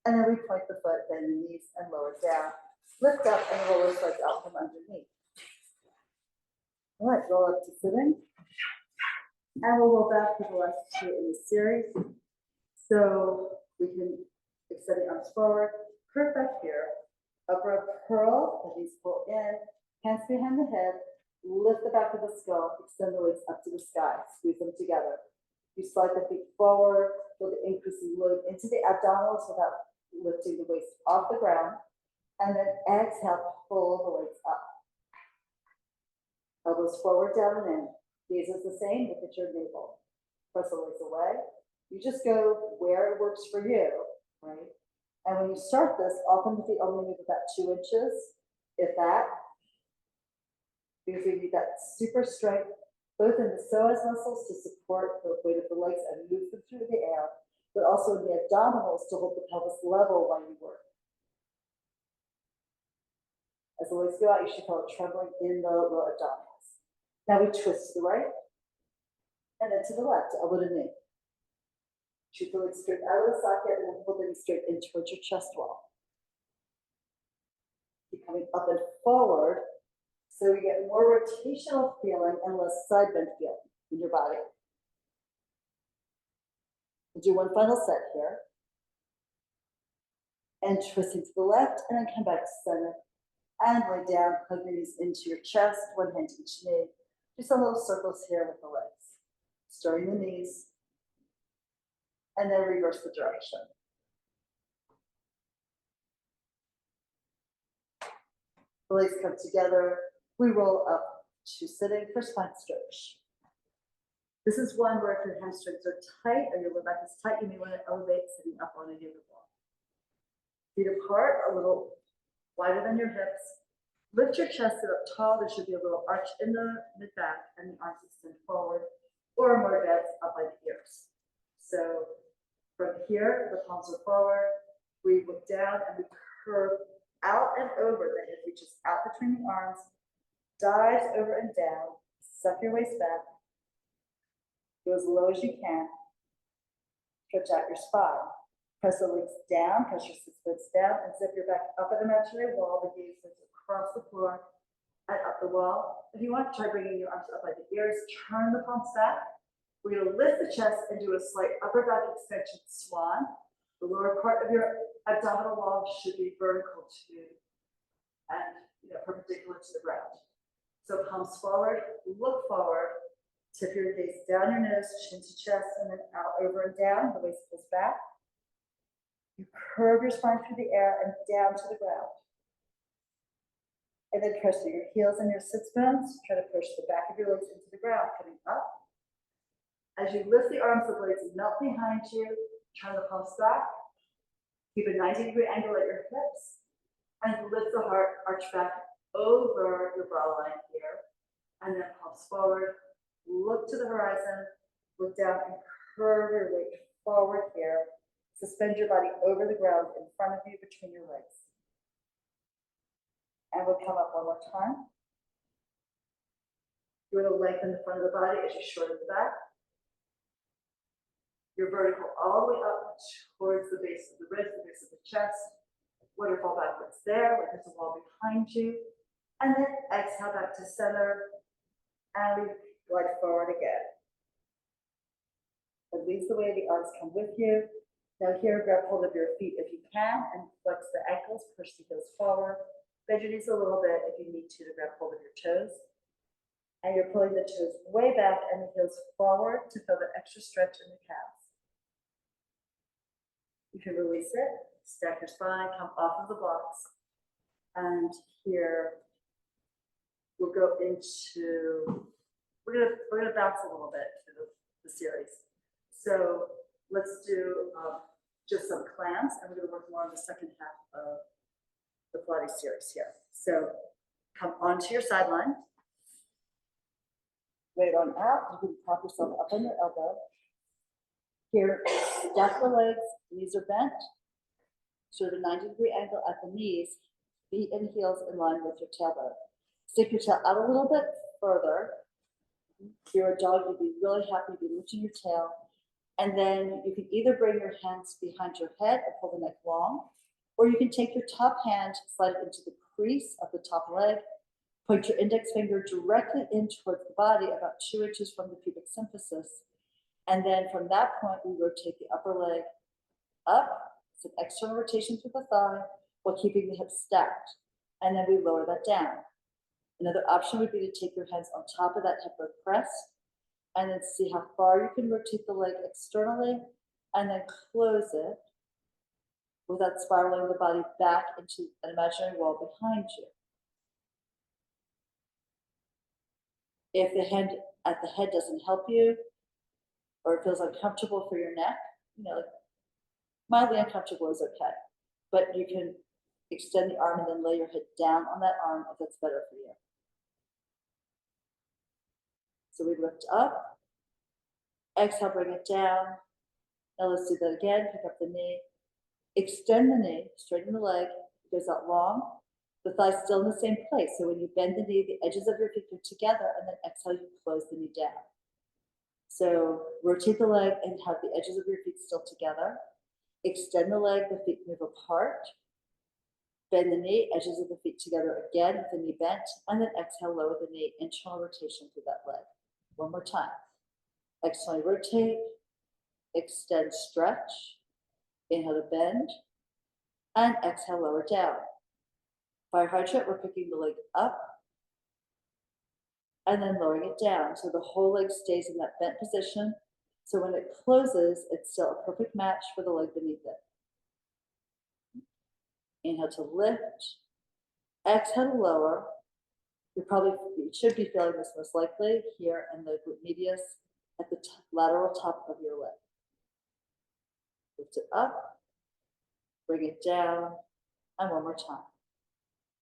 And then we point the foot, bend the knees, and lower down. Lift up and roll those legs out from underneath. All right, roll up to sitting. And we'll go back for the last two in the series. So we can extend the arms forward, curve back here, upper curl, the knees pull in, hands behind the head, lift the back of the skull, extend the legs up to the sky, squeeze them together. You slide the feet forward, feel the increasing load into the abdominals without lifting the waist off the ground, and then exhale, pull the legs up. Elbows forward, down and in. Gaze is the same, look at your navel. Press the legs away. You just go where it works for you, right? And when you start this, often the feet only move about 2 inches, if that, because we need that super strength, both in the psoas muscles to support the weight of the legs and move them through the air, but also in the abdominals to hold the pelvis level while you work. As the legs go out, you should feel it trembling in the lower abdominals. Now we twist to the right, and then to the left, elbow to knee. Shoot the legs straight out of the socket and then pull them straight in towards your chest wall. Keep coming up and forward so you get more rotational feeling and less side bend feeling in your body. We'll do one final set here. And twisting to the left, and then come back to center. And lay down, hug your knees into your chest, one hand to each knee. Do some little circles here with the legs. Starting the knees, and then reverse the direction. The legs come together. We roll up to sitting for spine stretch. This is one where if your hamstrings are tight or your low back is tight, you may want to elevate sitting up on any of the wall. Feet apart, a little wider than your hips. Lift your chest, sit up tall. There should be a little arch in the mid-back, and the arms extend forward, or more advanced up by the ears. So from here, the palms are forward. We look down and we curve out and over. The head reaches out between the arms, dives over and down. Suck your waist back. Go as low as you can. Stretch out your spine. Press the legs down, press your splits down, and zip your back up an imaginary wall. The gaze is across the floor and up the wall. If you want, try bringing your arms up by the ears. Turn the palms back. We're going to lift the chest and do a slight upper back extension swan. The lower part of your abdominal wall should be vertical to and perpendicular to the ground. So palms forward, look forward, tip your gaze down your nose, chin to chest, and then out over and down. The waist pulls back. You curve your spine through the air and down to the ground. And then press through your heels and your sits bones. Try to push the back of your legs into the ground, coming up. As you lift the arms, the blades melt behind you. Turn the palms back. Keep a 90-degree angle at your hips. And lift the heart, arch back over your brow line here. And then palms forward. Look to the horizon. Look down and curve your weight forward here. Suspend your body over the ground in front of you between your legs. And we'll come up one more time. You're going to lengthen the front of the body as you shorten the back. You're vertical all the way up towards the base of the ribs, the base of the chest. Waterfall backwards there, like there's a wall behind you. And then exhale back to center. And we glide forward again. It leads the way, the arms come with you. Now here, grab hold of your feet if you can, and flex the ankles, push the heels forward. Bend your knees a little bit if you need to grab hold of your toes. And you're pulling the toes way back and the heels forward to feel the extra stretch in the calves. You can release it, stack your spine, come off of the blocks. And here, we'll go into, we're gonna bounce a little bit through the series. So let's do just some clams, and we're gonna work more on the second half of the Pilates series here. So come onto your sideline. Weight on out. You can prop yourself up on your elbow. Here, stack the legs, knees are bent. Sort of a 90-degree angle at the knees, feet and heels in line with your tailbone. Stick your tail out a little bit further. If you're a dog, you'd be really happy to be lifting your tail. And then you can either bring your hands behind your head and pull the neck long, or you can take your top hand, slide it into the crease of the top leg, Point your index finger directly in towards the body, about 2 inches from the pubic symphysis. And then from that point, we rotate the upper leg up, some external rotation through the thigh, while keeping the hips stacked. And then we lower that down. Another option would be to take your hands on top of that hip bone press, and then see how far you can rotate the leg externally, and then close it without spiraling the body back into an imaginary wall behind you. If the hand at the head doesn't help you, or it feels uncomfortable for your neck, like mildly uncomfortable is okay, but you can extend the arm and then lay your head down on that arm if that's better for you. So we lift up, exhale, bring it down. Now let's do that again. Pick up the knee, extend the knee, straighten the leg, it goes out long. The thigh's still in the same place. So when you bend the knee, the edges of your feet go together, and then exhale, you close the knee down. So rotate the leg and have the edges of your feet still together. Extend the leg, the feet move apart. Bend the knee, edges of the feet together again with the knee bent, and then exhale, lower the knee, internal rotation through that leg. One more time. Exhale, rotate, extend, stretch. Inhale to bend, and exhale, lower down. Fire hydrant, we're picking the leg up, and then lowering it down. So the whole leg stays in that bent position. So when it closes, it's still a perfect match for the leg beneath it. Inhale to lift, exhale to lower. You should be feeling this most likely here in the glute medius at the lateral top of your leg. Lift it up, bring it down, and one more time.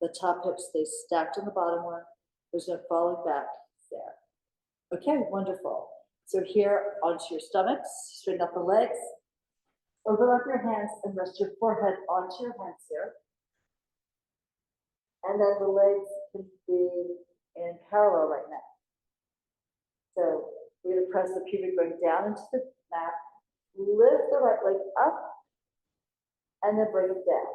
The top hip stays stacked on the bottom one. There's no falling back there. Okay, wonderful. So here onto your stomachs, straighten up the legs, overlap your hands and rest your forehead onto your hands here. And then the legs can be in parallel right now. So we're going to press the pubic bone down into the mat, lift the right leg up, and then bring it down.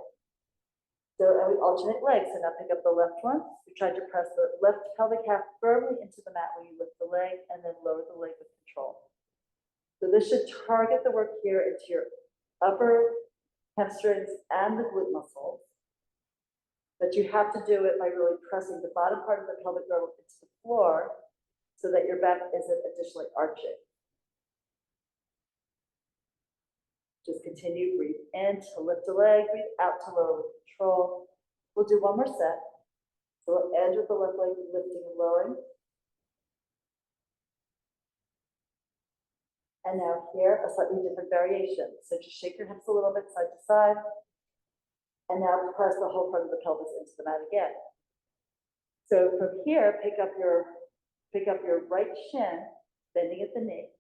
So, and we alternate legs. So now pick up the left one. You're trying to press the left pelvic half firmly into the mat when you lift the leg, and then lower the leg with control. So this should target the work here into your upper hamstrings and the glute muscles. But you have to do it by really pressing the bottom part of the pelvic girdle into the floor so that your back isn't additionally arching. Just continue, breathe in to lift the leg, breathe out to lower with control. We'll do one more set. So we'll end with the left leg lifting and lowering. And now here, a slightly different variation. So just shake your hips a little bit side to side. And now press the whole front of the pelvis into the mat again. So from here, pick up your right shin, bending at the knee.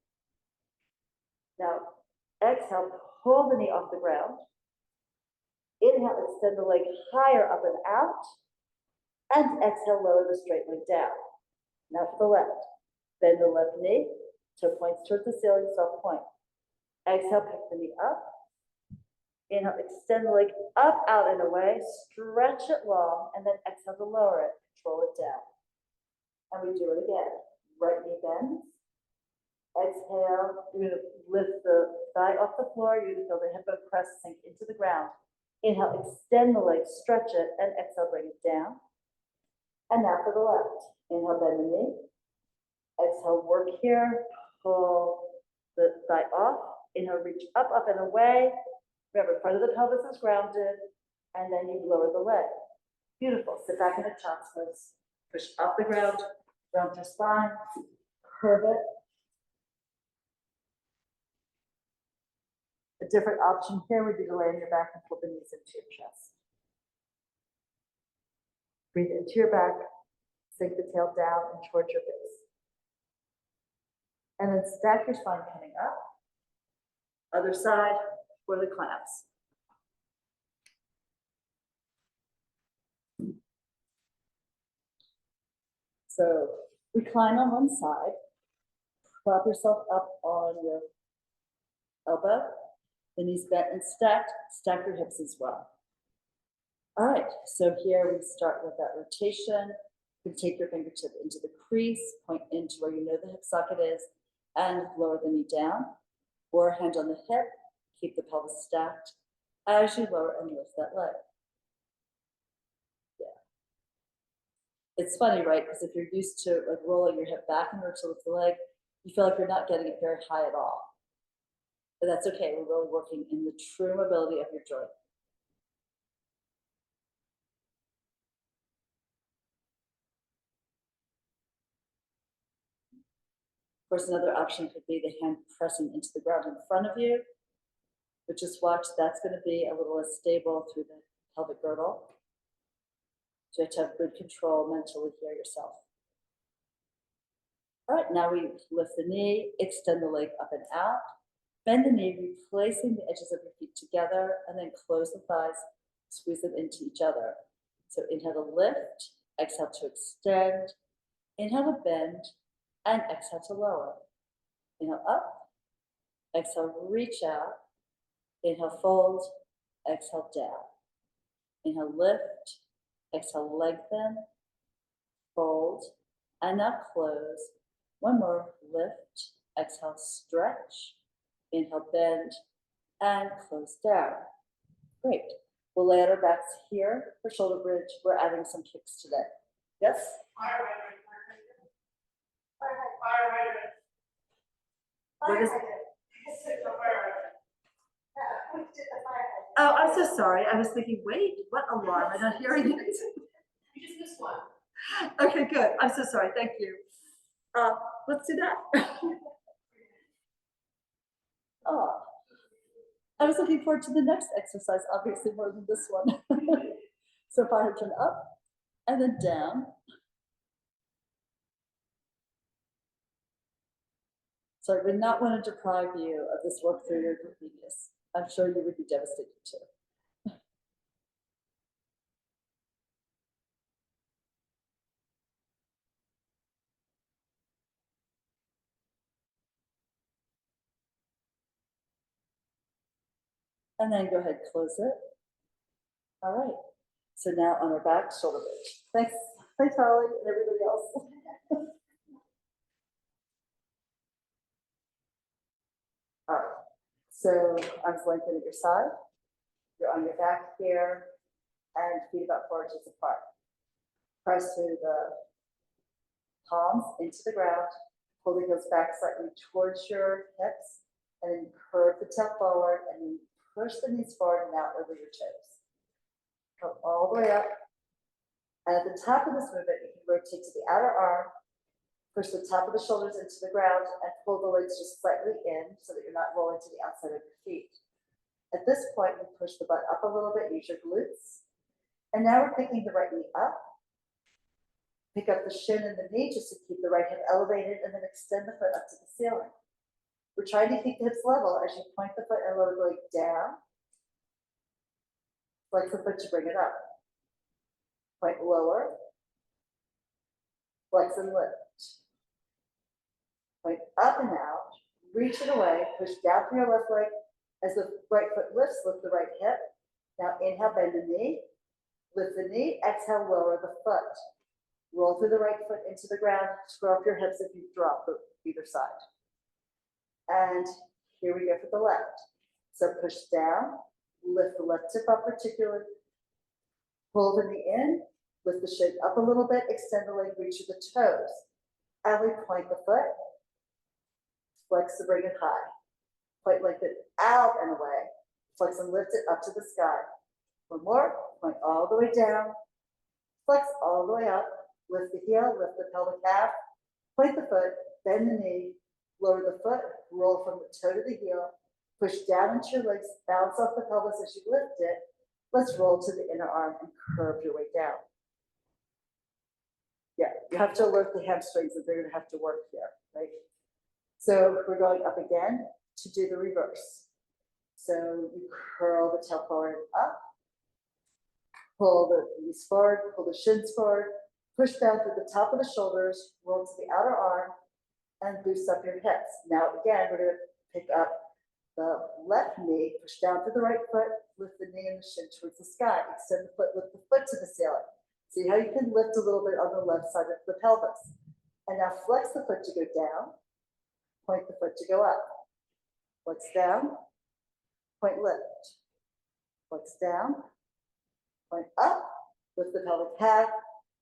Now exhale, pull the knee off the ground. Inhale, extend the leg higher up and out. And exhale, lower the straight leg down. Now for the left. Bend the left knee, toe points towards the ceiling, soft point. Exhale, pick the knee up. Inhale, extend the leg up, out, and away. Stretch it long, and then exhale to lower it. Control it down. And we do it again. Right knee bends. Exhale, you're going to lift the thigh off the floor. You're going to feel the hip bone press sink into the ground. Inhale, extend the leg, stretch it, and exhale, bring it down. And now for the left. Inhale, bend the knee. Exhale, work here. Pull the thigh off. Inhale, reach up, up, and away. Remember, front of the pelvis is grounded, and then you lower the leg. Beautiful. Sit back in a child's pose. Push up the ground, round your spine, curve it. A different option here would be to lay on your back and pull the knees into your chest. Breathe into your back, sink the tail down and towards your base. And then stack your spine coming up. Other side for the clamps. So recline on one side, prop yourself up on your elbow, the knees bent and stacked, stack your hips as well. All right, so here we start with that rotation. You can take your fingertip into the crease, point into where you know the hip socket is, and lower the knee down, or hand on the hip, keep the pelvis stacked as you lower and lift that leg. Yeah. It's funny, right? Because if you're used to like rolling your hip back in order to lift the leg, you feel like you're not getting it very high at all. But that's okay. We're really working in the true mobility of your joint. Of course, another option could be the hand pressing into the ground in front of you, but just watch, that's going to be a little less stable through the pelvic girdle. So you have to have good control mentally here yourself. All right, now we lift the knee, extend the leg up and out, bend the knee, replacing the edges of your feet together, and then close the thighs, squeeze them into each other. So inhale to lift, exhale to extend, inhale to bend, and exhale to lower. Inhale up, exhale, reach out, inhale, fold, exhale, down. Inhale, lift, exhale, lengthen, fold, and now close. One more, lift, exhale, stretch, inhale, bend, and close down. Great. We'll lay out our backs here for shoulder bridge. We're adding some kicks today. Yes? What is it? Oh, I'm so sorry. I was thinking, wait, what alarm? I'm not hearing it. You just missed one. Okay, good. I'm so sorry. Thank you. Let's do that. Oh, I was looking forward to the next exercise, obviously more than this one. So if I had turn up and then down. So I would not want to deprive you of this work through your gluteus. I'm sure you would be devastated too. And then go ahead, close it. All right. So now on our back, shoulder bridge. Thanks. Thanks, Holly, and everybody else. All right. So arms lengthened at your side. You're on your back here, and feet about 4 inches apart. Press through the palms into the ground. Pull the heels back slightly towards your hips, and then curve the tail forward, and then push the knees forward and out over your toes. Come all the way up. And at the top of this movement, you can rotate to the outer arm, push the top of the shoulders into the ground, and pull the legs just slightly in so that you're not rolling to the outside of your feet. At this point, you push the butt up a little bit, use your glutes. And now we're picking the right knee up. Pick up the shin and the knee just to keep the right hip elevated, and then extend the foot up to the ceiling. We're trying to keep the hips level as you point the foot and lower the leg down. Flex the foot to bring it up. Point lower. Flex and lift. Point up and out. Reach it away. Push down through your left leg. As the right foot lifts, lift the right hip. Now inhale, bend the knee. Lift the knee. Exhale, lower the foot. Roll through the right foot into the ground. Screw up your hips if you drop either side. And here we go for the left. So push down, lift the left hip up particularly. Pull the knee in, lift the shin up a little bit, extend the leg, reach to the toes. And we point the foot, flex to bring it high. Point like it out and away. Flex and lift it up to the sky. One more, point all the way down. Flex all the way up. Lift the heel, lift the pelvic calf. Point the foot, bend the knee, lower the foot, roll from the toe to the heel. Push down into your legs, bounce off the pelvis as you lift it. Let's roll to the inner arm and curve your way down. Yeah, you have to alert the hamstrings that they're going to have to work here, right? So we're going up again to do the reverse. So you curl the tail forward and up. Pull the knees forward, pull the shins forward, push down through the top of the shoulders, roll to the outer arm, and boost up your hips. Now again, we're going to pick up the left knee, push down through the right foot, lift the knee and the shin towards the sky, extend the foot, lift the foot to the ceiling. See how you can lift a little bit on the left side of the pelvis. And now flex the foot to go down, point the foot to go up. Flex down, point lift. Flex down, point up, lift the pelvic pad,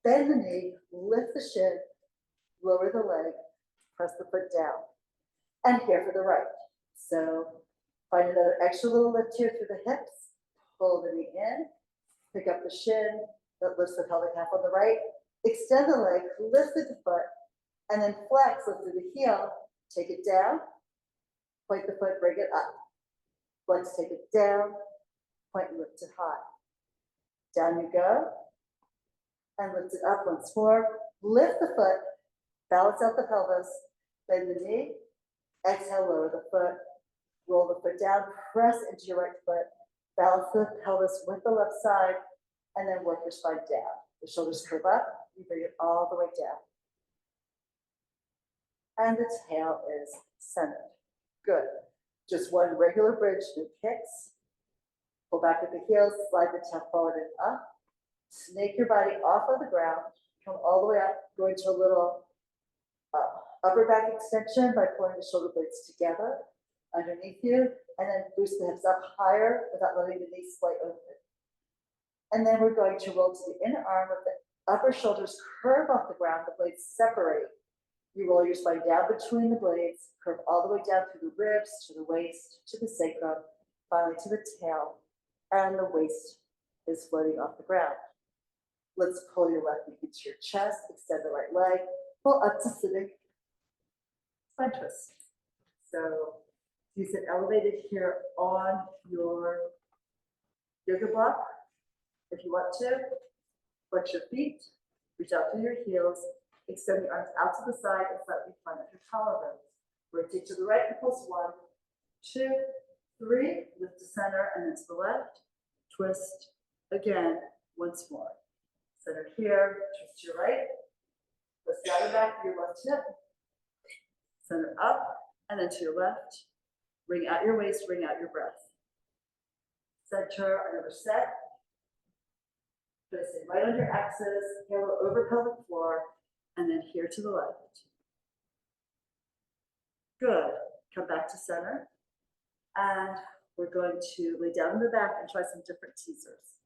bend the knee, lift the shin, lower the leg, press the foot down. And here for the right. So find another extra little lift here through the hips, pull the knee in, pick up the shin that lifts the pelvic half on the right, extend the leg, lift the foot, and then flex, lift through the heel, take it down, point the foot, bring it up. Flex, take it down, point and lift it high. Down you go, and lift it up once more. Lift the foot, balance out the pelvis, bend the knee, exhale, lower the foot, roll the foot down, press into your right foot, balance the pelvis with the left side, and then work your spine down. The shoulders curve up, you bring it all the way down. And the tail is centered. Good. Just one regular bridge, no kicks. Pull back at the heels, slide the tail forward and up. Snake your body off of the ground, come all the way up, go into a little upper back extension by pulling the shoulder blades together underneath you, and then boost the hips up higher without letting the knees splay open. And then we're going to roll to the inner arm with the upper shoulders curve off the ground, the blades separate. You roll your spine down between the blades, curve all the way down through the ribs, to the waist, to the sacrum, finally to the tail, and the waist is floating off the ground. Let's pull your left knee into your chest, extend the right leg, pull up to sitting spine twist. So you sit elevated here on your yoga block. If you want to, flex your feet, reach out through your heels, extend the arms out to the side and slightly front of your collarbones. Rotate to the right and pulse 1, 2, 3, lift to center and then to the left, twist again once more. Center here, twist to your right, twist down the back of your left hip, center up and then to your left, ring out your waist, ring out your breath. Center, another set. Twist it right on your axis, halo over pelvic floor, and then here to the left. Good. Come back to center. And we're going to lay down on the back and try some different teasers.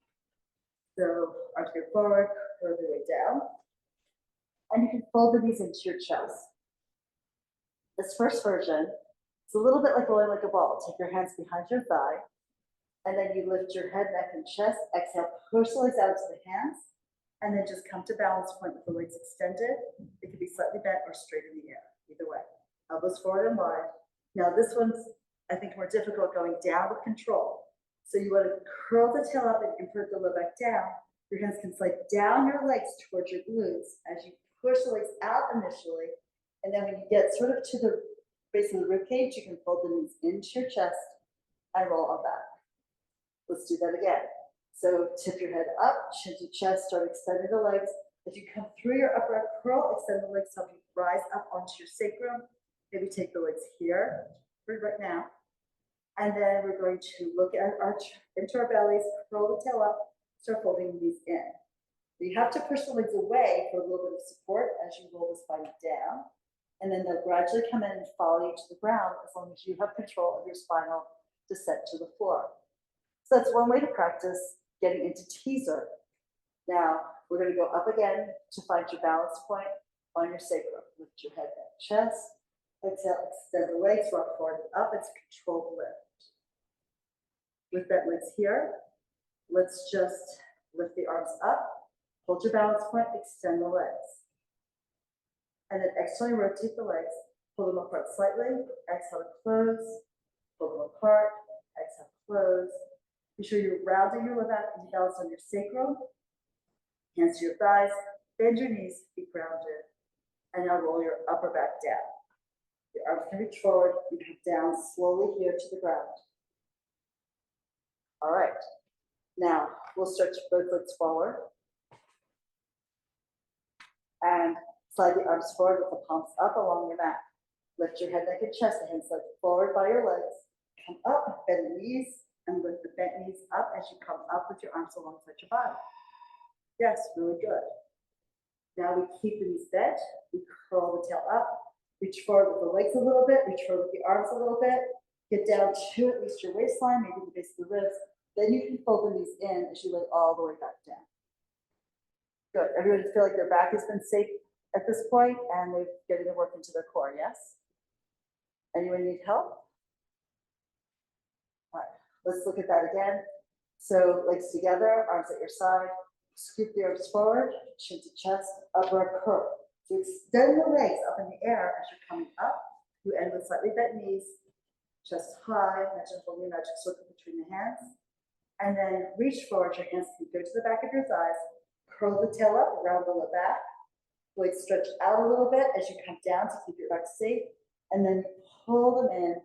So arms go forward, curve your way down. And you can fold the knees into your chest. This first version is a little bit like rolling like a ball. Take your hands behind your thigh. And then you lift your head, neck, and chest. Exhale, push the legs out to the hands. And then just come to balance point with the legs extended. It can be slightly bent or straight in the air, either way. Elbows forward and wide. Now this one's, I think, more difficult going down with control. So you want to curl the tail up and invert the low back down. Your hands can slide down your legs towards your glutes as you push the legs out initially. And then when you get sort of to the base of the rib cage, you can fold the knees into your chest and roll on back. Let's do that again. So tip your head up, chin to chest, start extending the legs. As you come through your upper back curl, extend the legs, help you rise up onto your sacrum. Maybe take the legs here right now. And then we're going to look at into our bellies, curl the tail up, start folding the knees in. You have to push the legs away for a little bit of support as you roll the spine down. And then they'll gradually come in and follow you to the ground as long as you have control of your spinal descent to the floor. So that's one way to practice getting into teaser. Now, we're going to go up again to find your balance point on your sacrum. Lift your head and chest. Exhale, extend the legs, rock forward and up. It's a controlled lift. With that legs here, let's just lift the arms up, hold your balance point, extend the legs. And then externally rotate the legs, pull them apart slightly, exhale to close, pull them apart, exhale, close. Be sure you're rounding your low back and balance on your sacrum. Hands to your thighs, bend your knees, feet grounded. And now roll your upper back down. Your arms can reach forward, you come down slowly here to the ground. All right. Now, we'll stretch both legs forward. And slide the arms forward with the palms up along your mat. Lift your head, neck, and chest. The hands slide forward by your legs. Come up, bend the knees, and lift the bent knees up as you come up with your arms alongside your body. Yes, really good. Now we keep the knees bent, we curl the tail up, reach forward with the legs a little bit, reach forward with the arms a little bit, get down to at least your waistline, maybe the base of the ribs. Then you can fold the knees in as you lay all the way back down. Good. Everybody feel like their back has been safe at this point and they're getting the work into their core, yes? Anyone need help? All right, let's look at that again. So legs together, arms at your side, scoop the arms forward, chin to chest, upper arm curl. So extend the legs up in the air as you're coming up. You end with slightly bent knees, chest high, imagine holding a magic circle between the hands. And then reach forward, your hands can go to the back of your thighs, curl the tail up, around the low back. Legs stretch out a little bit as you come down to keep your back safe. And then pull them in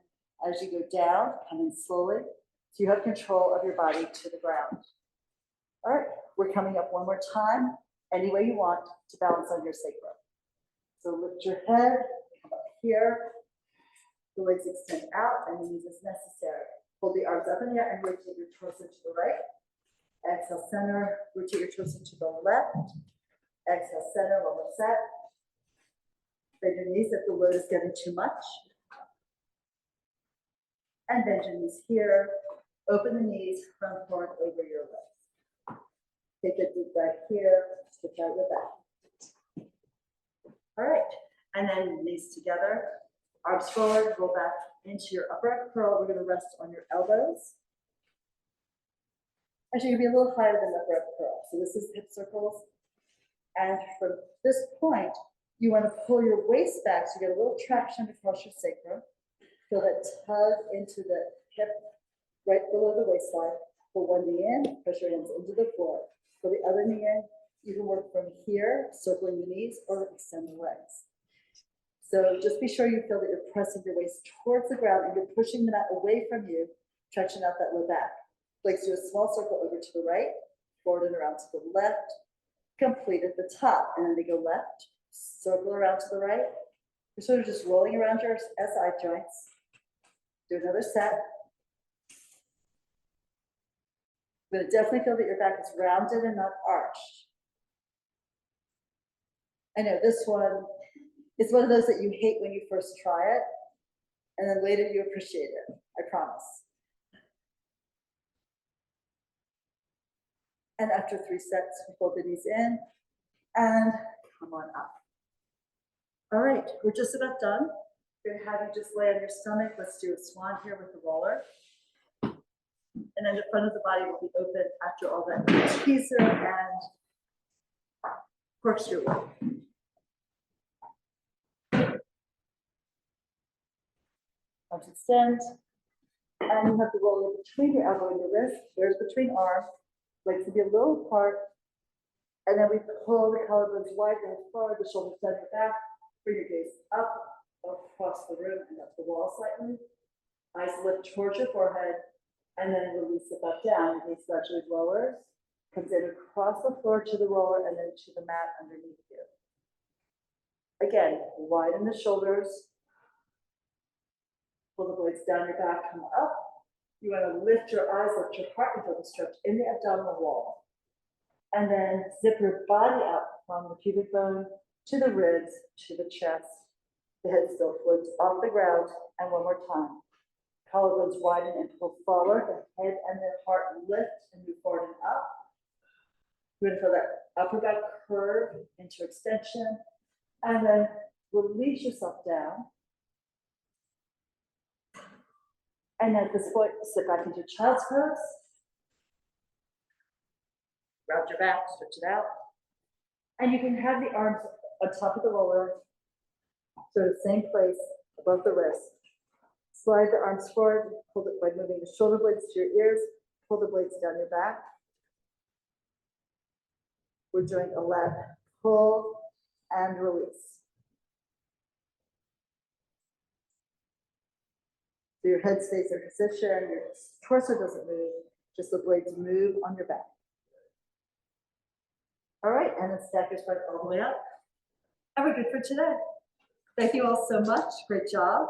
as you go down, come in slowly. So you have control of your body to the ground. All right, we're coming up one more time, any way you want to balance on your sacrum. So lift your head, come up here, the legs extend out and the knees as necessary. Hold the arms up in the air and rotate your torso to the right. Exhale, center, rotate your torso to the left. Exhale, center, one more set. Bend your knees if the load is getting too much. And bend your knees here. Open the knees, front forward over your legs. Take a deep breath here, stretch out your back. All right, and then knees together, arms forward, roll back into your upper arm curl. We're gonna rest on your elbows. Actually, you're gonna be a little higher than the upper arm curl. So this is hip circles. And from this point, you wanna pull your waist back so you get a little traction across your sacrum. Feel that tug into the hip right below the waistline. Pull one knee in, press your hands into the floor. Pull the other knee in. You can work from here, circling the knees, or extend the legs. So just be sure you feel that you're pressing your waist towards the ground and you're pushing the mat away from you, stretching out that low back. Legs do a small circle over to the right, forward and around to the left, complete at the top, and then they go left, circle around to the right. You're sort of just rolling around your SI joints. Do another set. You're going to definitely feel that your back is rounded and not arched. I know this one is one of those that you hate when you first try it, and then later you appreciate it, I promise. And after 3 sets, we fold the knees in and come on up. All right, we're just about done. We're gonna have you just lay on your stomach. Let's do a swan here with the roller. And then the front of the body will be open after all that teaser and corkscrew. Arms extend. And you have the roller between your elbow and your wrist. There's between arms. Legs to be a little apart. And then we pull the collarbones wide, your head forward, the shoulders down your back. Bring your gaze up, across the room, and up the wall slightly. Eyes lift towards your forehead. And then release it back down. Your gaze gradually lowers, comes in across the floor to the roller and then to the mat underneath you. Again, widen the shoulders. Pull the blades down your back, come up. You want to lift your eyes, lift your heart, and feel the stretch in the abdominal wall. And then zip your body up from the pubic bone to the ribs, to the chest. The head still floats off the ground. And one more time. Collarbones widen and pull forward. The head and the heart lift and move forward and up. You're going to feel that upper back curve into extension. And then release yourself down. And at this point, sit back into child's pose. Round your back, stretch it out. And you can have the arms on top of the roller. So the same place above the wrist. Slide the arms forward, hold it by moving the shoulder blades to your ears, pull the blades down your back. We're doing a left pull and release. So your head stays in position, your torso doesn't move, just the blades move on your back. All right, and then stack your spine all the way up. And we're good for today. Thank you all so much. Great job.